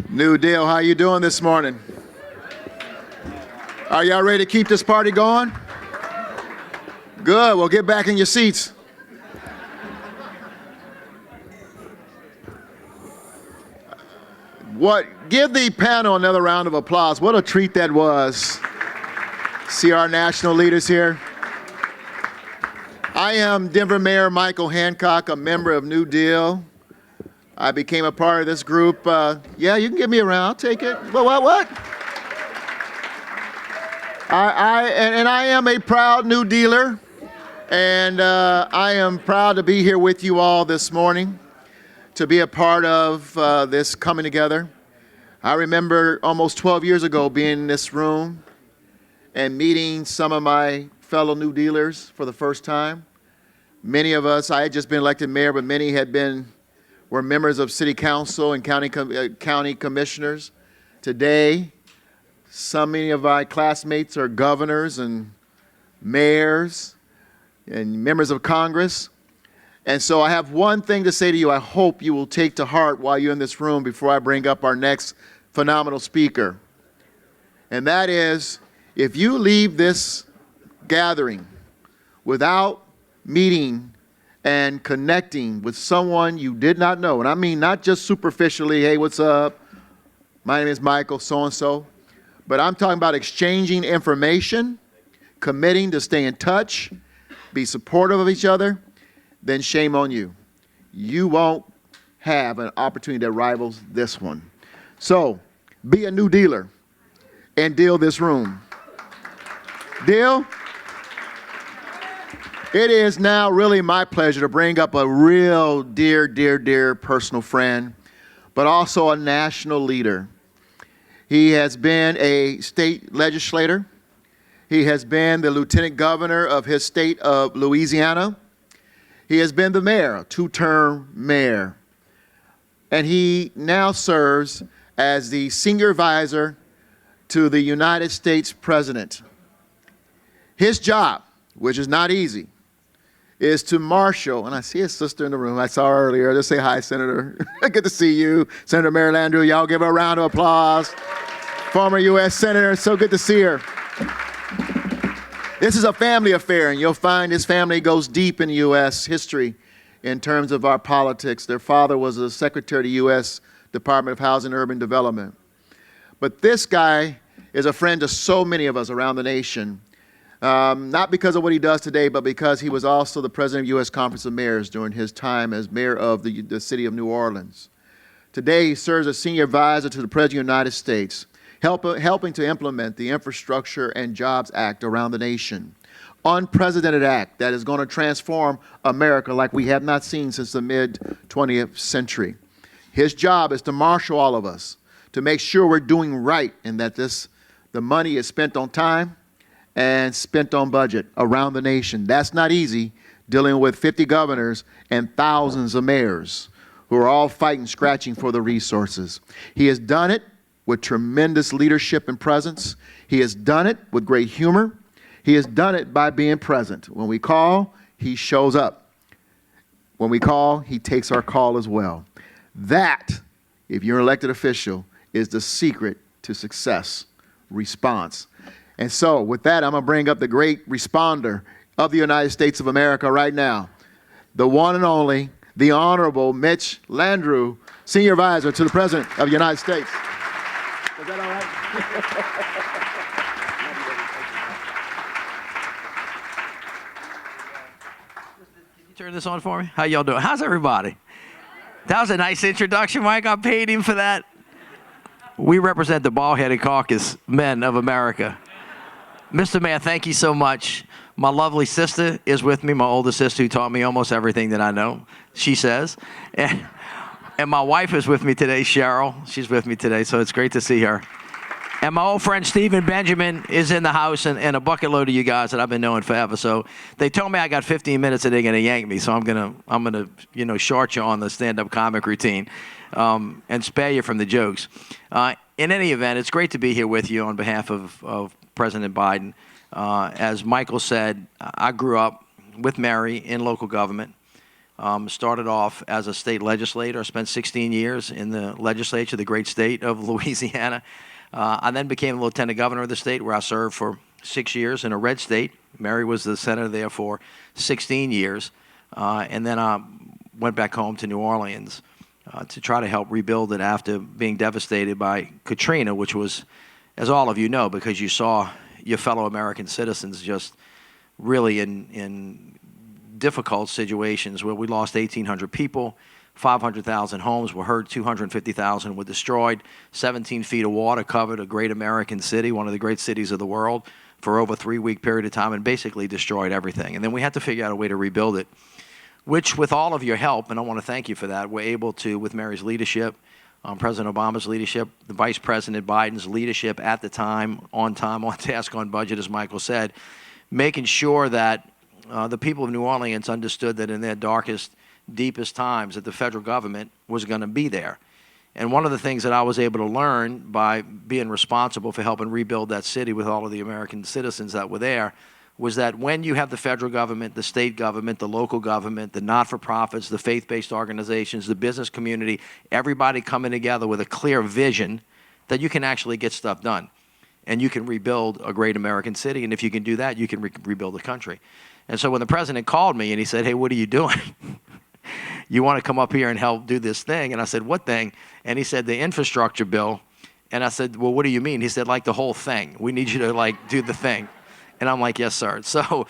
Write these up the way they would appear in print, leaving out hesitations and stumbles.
New Deal, how you doing this morning? Are y'all ready to keep this party going? Good, well get back in your seats. Give the panel another round of applause. What a treat that was. See our national leaders here. I am Denver Mayor Michael Hancock, a member of New Deal. I became a part of this group. Yeah, you can give me a round. I'll take it. What? I am a proud New Dealer, and I am proud to be here with you all this morning to be a part of this coming together. I remember almost 12 years ago being in this room and meeting some of my fellow New Dealers for the first time. Many of us, I had just been elected mayor, but many were members of city council and county commissioners. Today, many of my classmates are governors and mayors and members of Congress. And so I have one thing to say to you I hope you will take to heart while you're in this room before I bring up our next phenomenal speaker. And that is, if you leave this gathering without meeting and connecting with someone you did not know, and I mean not just superficially, hey, what's up? My name is Michael, so-and-so. But I'm talking about exchanging information, committing to stay in touch, be supportive of each other, then shame on you. You won't have an opportunity that rivals this one. So, be a New Dealer and deal this room. Deal? It is now really my pleasure to bring up a real dear personal friend, but also a national leader. He has been a state legislator. He has been the lieutenant governor of his state of Louisiana. He has been the mayor, a two-term mayor. And he now serves as the senior advisor to the United States President. His job, which is not easy, is to marshal, and I see his sister in the room. I saw her earlier. Just say hi, Senator. Good to see you. Senator Mitch Landrieu, y'all give her a round of applause. Former U.S. Senator, so good to see her. This is a family affair, and you'll find his family goes deep in U.S. history in terms of our politics. Their father was a secretary of the U.S. Department of Housing and Urban Development. But this guy is a friend to so many of us around the nation, not because of what he does today, but because he was also the president of the U.S. Conference of Mayors during his time as mayor of the city of New Orleans. Today, he serves as senior advisor to the President of the United States, helping to implement the Infrastructure and Jobs Act around the nation. Unprecedented act that is going to transform America like we have not seen since the mid-20th century. His job is to marshal all of us, to make sure we're doing right and that the money is spent on time and spent on budget around the nation. That's not easy, dealing with 50 governors and thousands of mayors who are all fighting, scratching for the resources. He has done it with tremendous leadership and presence. He has done it with great humor. He has done it by being present. When we call, he shows up. When we call, he takes our call as well. That, if you're an elected official, is the secret to success, response. And so with that, I'm going to bring up the great responder of the United States of America right now, the one and only, the Honorable Mitch Landrieu, Senior Advisor to the President of the United States. Is that all right? Can you turn this on for me? How y'all doing? How's everybody? That was a nice introduction, Mike. I paid him for that. We represent the bald-headed caucus men of America. Mr. Mayor, thank you so much. My lovely sister is with me, my older sister who taught me almost everything that I know, she says. And my wife is with me today, Cheryl. She's with me today, so it's great to see her. And my old friend Stephen Benjamin is in the house, and a bucket load of you guys that I've been knowing forever. So they told me I got 15 minutes and they're gonna yank me. So I'm gonna short you on the stand-up comic routine, and spare you from the jokes. In any event, it's great to be here with you on behalf of President Biden. As Michael said, I grew up with Mary in local government. Started off as a state legislator, spent 16 years in the legislature of the great state of Louisiana. I then became lieutenant governor of the state, where I served for 6 years in a red state. Mary was the senator there for 16 years. And then I went back home to New Orleans to try to help rebuild it after being devastated by Katrina, which was, as all of you know, because you saw your fellow American citizens just really in difficult situations where we lost 1,800 people, 500,000 homes were hurt, 250,000 were destroyed, 17 feet of water covered a great American city, one of the great cities of the world, for over a 3-week period of time, and basically destroyed everything. And then we had to figure out a way to rebuild it, which, with all of your help, and I want to thank you for that, we're able to, with Mary's leadership, President Obama's leadership, the Vice President Biden's leadership at the time, on task, on budget, as Michael said, making sure that the people of New Orleans understood that in their darkest, deepest times that the federal government was going to be there. And one of the things that I was able to learn by being responsible for helping rebuild that city with all of the American citizens that were there was that when you have the federal government, the state government, the local government, the not-for-profits, the faith-based organizations, the business community, everybody coming together with a clear vision, that you can actually get stuff done. And you can rebuild a great American city. And if you can do that, you can rebuild the country. And so when the president called me and he said, "Hey, what are you doing? You want to come up here and help do this thing?" And I said, "What thing?" And he said, "The infrastructure bill." And I said, "Well, what do you mean?" He said, "Like the whole thing. We need you to do the thing." And I'm like, "Yes, sir." So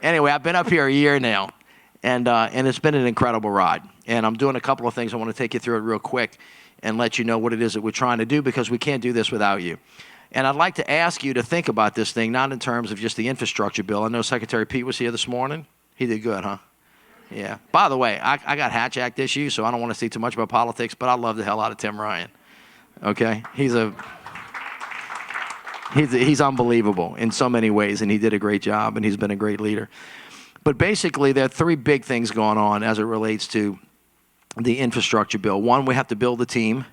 anyway, I've been up here a year now, and it's been an incredible ride. And I'm doing a couple of things. I want to take you through it real quick and let you know what it is that we're trying to do, because we can't do this without you. And I'd like to ask you to think about this thing, not in terms of just the infrastructure bill. I know Secretary Pete was here this morning. He did good, huh? Yeah. By the way, I got Hatch Act issues, so I don't want to see too much about politics, but I love the hell out of Tim Ryan. Okay? He's unbelievable in so many ways, and he did a great job, and he's been a great leader. But basically, there are 3 big things going on as it relates to the infrastructure bill. One, we have to build a team.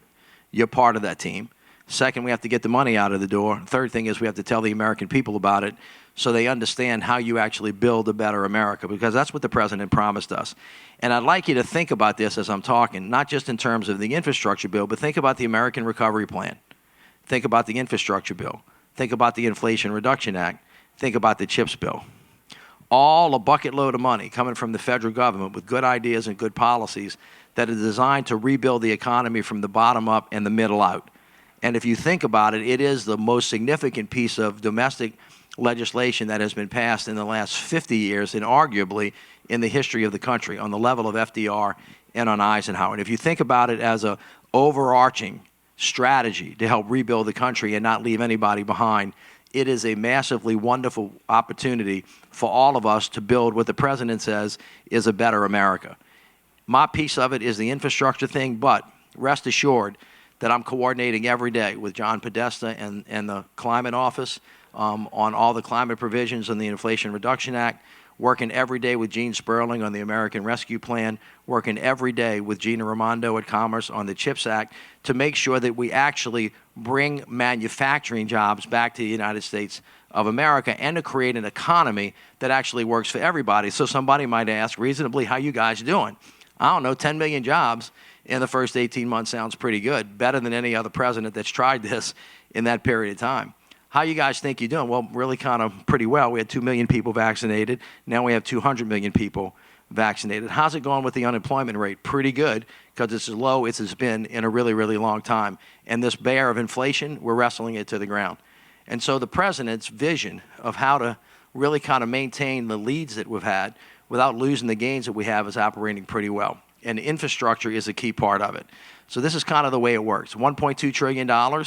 You're part of that team. Second, we have to get the money out of the door. Third thing is we have to tell the American people about it so they understand how you actually build a better America, because that's what the president promised us. And I'd like you to think about this as I'm talking, not just in terms of the infrastructure bill, but think about the American Recovery Plan. Think about the infrastructure bill. Think about the Inflation Reduction Act. Think about the CHIPS bill. All a bucket load of money coming from the federal government with good ideas and good policies that are designed to rebuild the economy from the bottom up and the middle out. And if you think about it, it is the most significant piece of domestic legislation that has been passed in the last 50 years, and arguably in the history of the country, on the level of FDR and on Eisenhower. And if you think about it as an overarching strategy to help rebuild the country and not leave anybody behind, it is a massively wonderful opportunity for all of us to build what the president says is a better America. My piece of it is the infrastructure thing, but rest assured that I'm coordinating every day with John Podesta and the Climate Office on all the climate provisions on the Inflation Reduction Act, working every day with Gene Sperling on the American Rescue Plan, working every day with Gina Raimondo at Commerce on the CHIPS Act to make sure that we actually bring manufacturing jobs back to the United States of America and to create an economy that actually works for everybody. So somebody might ask reasonably, how you guys doing? I don't know, 10 million jobs in the first 18 months sounds pretty good, better than any other president that's tried this in that period of time. How you guys think you're doing? Well, really kind of pretty well. We had 2 million people vaccinated. Now we have 200 million people vaccinated. How's it going with the unemployment rate? Pretty good, because it's as low as it's been in a really, really long time. And this bear of inflation, we're wrestling it to the ground. And so the president's vision of how to really kind of maintain the leads that we've had without losing the gains that we have is operating pretty well. And infrastructure is a key part of it. So this is kind of the way it works. $1.2 trillion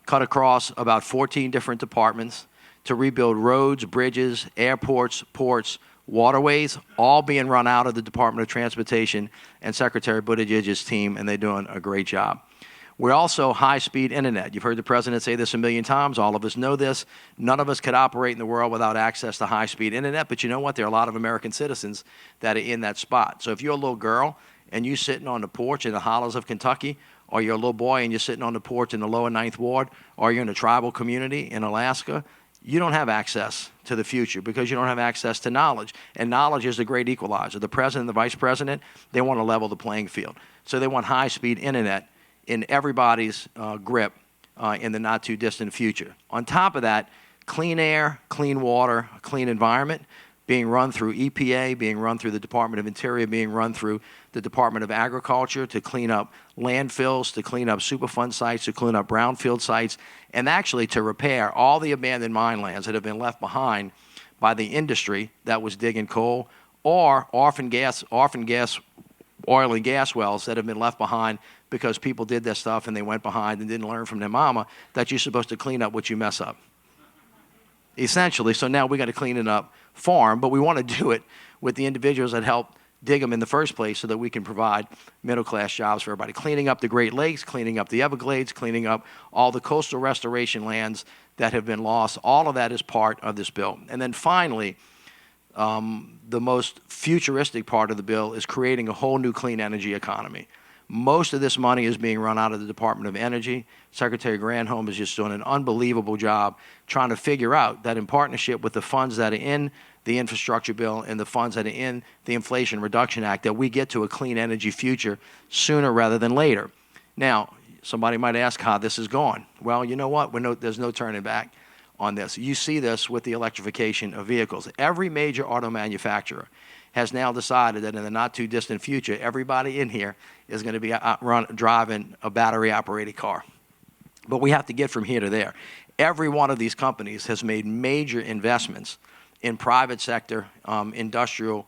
cut across about 14 different departments to rebuild roads, bridges, airports, ports, waterways, all being run out of the Department of Transportation and Secretary Buttigieg's team, and they're doing a great job. We're also high-speed internet. You've heard the president say this a million times. All of us know this. None of us could operate in the world without access to high-speed internet, but you know what? There are a lot of American citizens that are in that spot. So if you're a little girl and you're sitting on the porch in the hollows of Kentucky, or you're a little boy and you're sitting on the porch in the lower Ninth Ward, or you're in a tribal community in Alaska, you don't have access to the future because you don't have access to knowledge. And knowledge is the great equalizer. The president and the vice president, they want to level the playing field. So they want high-speed internet in everybody's grip in the not-too-distant future. On top of that, clean air, clean water, clean environment being run through EPA, being run through the Department of Interior, being run through the Department of Agriculture to clean up landfills, to clean up Superfund sites, to clean up brownfield sites, and actually to repair all the abandoned mine lands that have been left behind by the industry that was digging coal or orphan gas, oil and gas wells that have been left behind because people did their stuff and they went behind and didn't learn from their mama that you're supposed to clean up what you mess up. Essentially, so now we got to clean it up farm, but we want to do it with the individuals that helped dig them in the first place so that we can provide middle-class jobs for everybody. Cleaning up the Great Lakes, cleaning up the Everglades, cleaning up all the coastal restoration lands that have been lost. All of that is part of this bill. And then finally, the most futuristic part of the bill is creating a whole new clean energy economy. Most of this money is being run out of the Department of Energy. Secretary Granholm is just doing an unbelievable job trying to figure out that in partnership with the funds that are in the infrastructure bill and the funds that are in the Inflation Reduction Act, that we get to a clean energy future sooner rather than later. Now, somebody might ask how this is going. Well, you know what? There's no turning back on this. You see this with the electrification of vehicles. Every major auto manufacturer has now decided that in the not-too-distant future, everybody in here is going to be driving a battery-operated car. But we have to get from here to there. Every one of these companies has made major investments in private sector industrial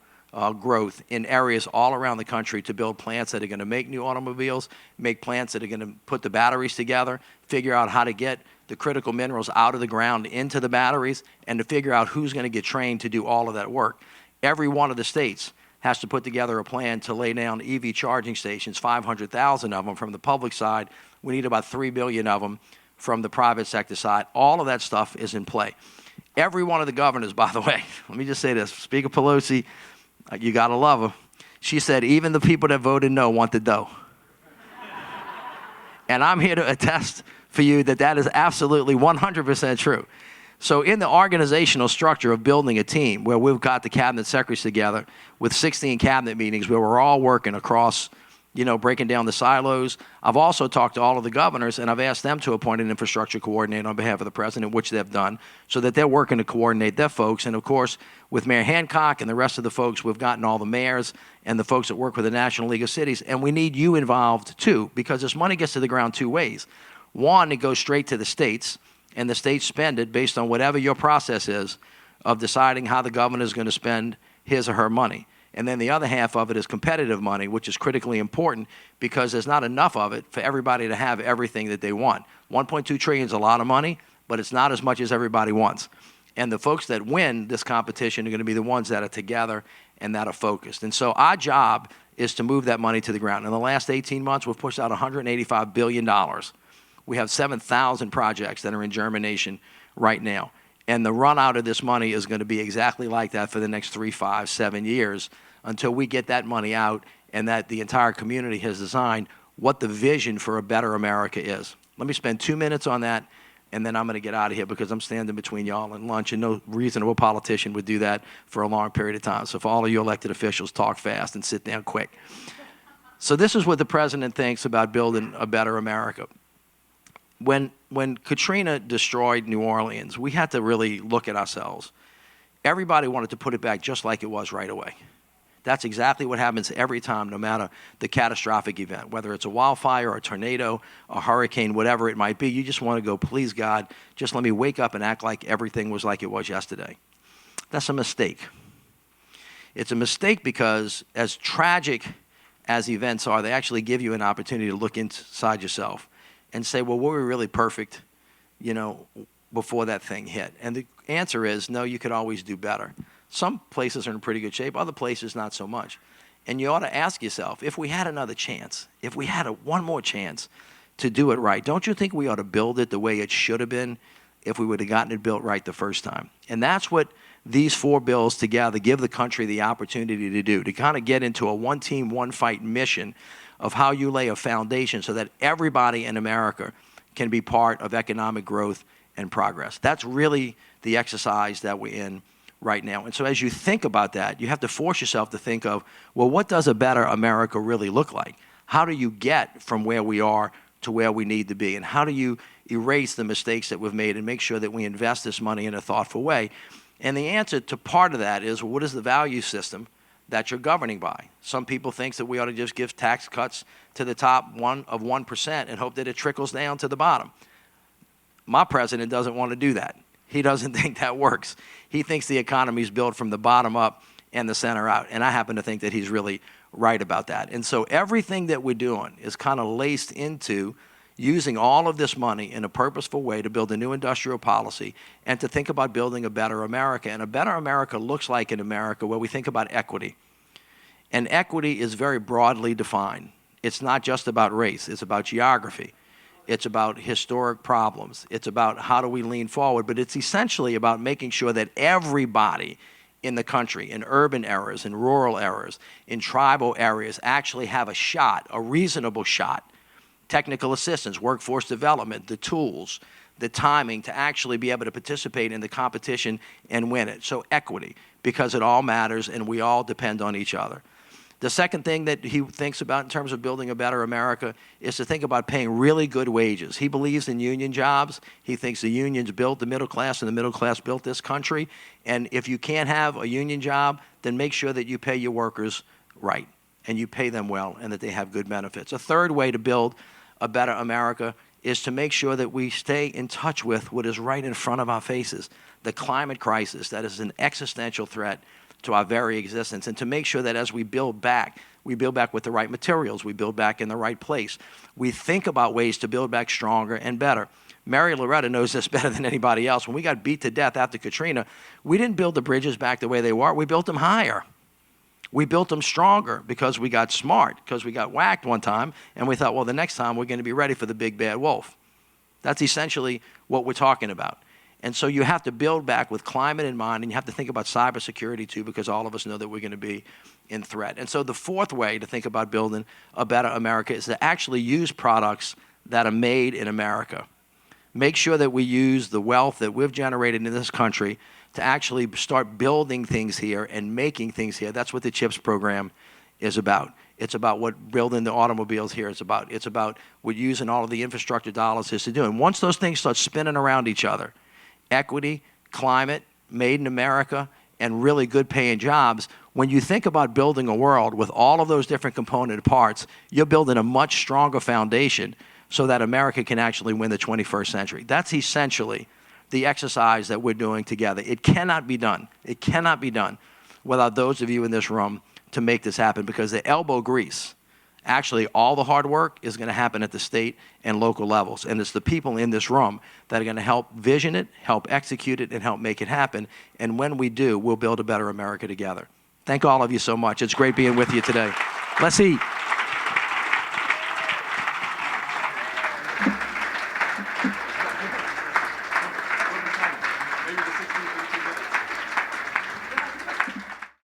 growth in areas all around the country to build plants that are going to make new automobiles, make plants that are going to put the batteries together, figure out how to get the critical minerals out of the ground into the batteries, and to figure out who's going to get trained to do all of that work. Every one of the states has to put together a plan to lay down EV charging stations, 500,000 of them from the public side. We need about 3 billion of them from the private sector side. All of that stuff is in play. Every one of the governors, by the way, let me just say this, Speaker Pelosi, you got to love her. She said even the people that voted no want the dough. And I'm here to attest for you that that is absolutely 100% true. So in the organizational structure of building a team where we've got the cabinet secretaries together with 16 cabinet meetings where we're all working across, breaking down the silos. I've also talked to all of the governors, and I've asked them to appoint an infrastructure coordinator on behalf of the president, which they've done, so that they're working to coordinate their folks. And, of course, with Mayor Hancock and the rest of the folks, we've gotten all the mayors and the folks that work with the National League of Cities. And we need you involved, too, because this money gets to the ground two ways. One, it goes straight to the states, and the states spend it based on whatever your process is of deciding how the governor is going to spend his or her money. And then the other half of it is competitive money, which is critically important because there's not enough of it for everybody to have everything that they want. 1.2 trillion is a lot of money, but it's not as much as everybody wants. And the folks that win this competition are going to be the ones that are together and that are focused. And so our job is to move that money to the ground. In the last 18 months, we've pushed out $185 billion. We have 7,000 projects that are in germination right now. And the run out of this money is going to be exactly like that for the next 3, 5, 7 years until we get that money out and that the entire community has designed what the vision for a better America is. Let me spend 2 minutes on that, and then I'm going to get out of here because I'm standing between y'all and lunch, and no reasonable politician would do that for a long period of time. So for all of you elected officials, talk fast and sit down quick. So this is what the president thinks about building a better America. When Katrina destroyed New Orleans, we had to really look at ourselves. Everybody wanted to put it back just like it was right away. That's exactly what happens every time, no matter the catastrophic event, whether it's a wildfire, a tornado, a hurricane, whatever it might be. You just want to go, please, God, just let me wake up and act like everything was like it was yesterday. That's a mistake. It's a mistake because as tragic as events are, they actually give you an opportunity to look inside yourself and say, well, were we really perfect, before that thing hit? And the answer is, no, you could always do better. Some places are in pretty good shape, other places not so much. And you ought to ask yourself, if we had another chance, if we had one more chance to do it right, don't you think we ought to build it the way it should have been if we would have gotten it built right the first time? And that's what these 4 bills together give the country the opportunity to do, to kind of get into a one team, one fight mission of how you lay a foundation so that everybody in America can be part of economic growth and progress. That's really the exercise that we're in right now. And so as you think about that, you have to force yourself to think of, well, what does a better America really look like? How do you get from where we are to where we need to be? And how do you erase the mistakes that we've made and make sure that we invest this money in a thoughtful way? And the answer to part of that is, well, what is the value system that you're governing by? Some people think that we ought to just give tax cuts to the top 1% and hope that it trickles down to the bottom. My president doesn't want to do that. He doesn't think that works. He thinks the economy is built from the bottom up and the center out. And I happen to think that he's really right about that. And so everything that we're doing is kind of laced into using all of this money in a purposeful way to build a new industrial policy and to think about building a better America. And a better America looks like an America where we think about equity. And equity is very broadly defined. It's not just about race. It's about geography. It's about historic problems. It's about how do we lean forward. But it's essentially about making sure that everybody in the country, in urban areas, in rural areas, in tribal areas, actually have a shot, a reasonable shot. Technical assistance, workforce development, the tools, the timing to actually be able to participate in the competition and win it. So equity, because it all matters and we all depend on each other. The second thing that he thinks about in terms of building a better America is to think about paying really good wages. He believes in union jobs. He thinks the unions built the middle class and the middle class built this country. And if you can't have a union job, then make sure that you pay your workers right and you pay them well and that they have good benefits. A third way to build a better America is to make sure that we stay in touch with what is right in front of our faces, the climate crisis that is an existential threat to our very existence, and to make sure that as we build back with the right materials, we build back in the right place. We think about ways to build back stronger and better. Mary Loretta knows this better than anybody else. When we got beat to death after Katrina, we didn't build the bridges back the way they were. We built them higher. We built them stronger because we got smart, because we got whacked one time, and we thought, well, the next time we're going to be ready for the big bad wolf. That's essentially what we're talking about. And so you have to build back with climate in mind, and you have to think about cybersecurity too, because all of us know that we're going to be in threat. And so the fourth way to think about building a better America is to actually use products that are made in America. Make sure that we use the wealth that we've generated in this country to actually start building things here and making things here. That's what the CHIPS program is about. It's about what building the automobiles here is about. It's about what using all of the infrastructure dollars is to do. And once those things start spinning around each other, equity, climate, made in America, and really good paying jobs, when you think about building a world with all of those different component parts, you're building a much stronger foundation so that America can actually win the 21st century. That's essentially the exercise that we're doing together. It cannot be done. It cannot be done without those of you in this room to make this happen, because the elbow grease, actually all the hard work is going to happen at the state and local levels. And it's the people in this room that are going to help vision it, help execute it, and help make it happen. And when we do, we'll build a better America together. Thank all of you so much. It's great being with you today. Let's eat. Maybe the 16th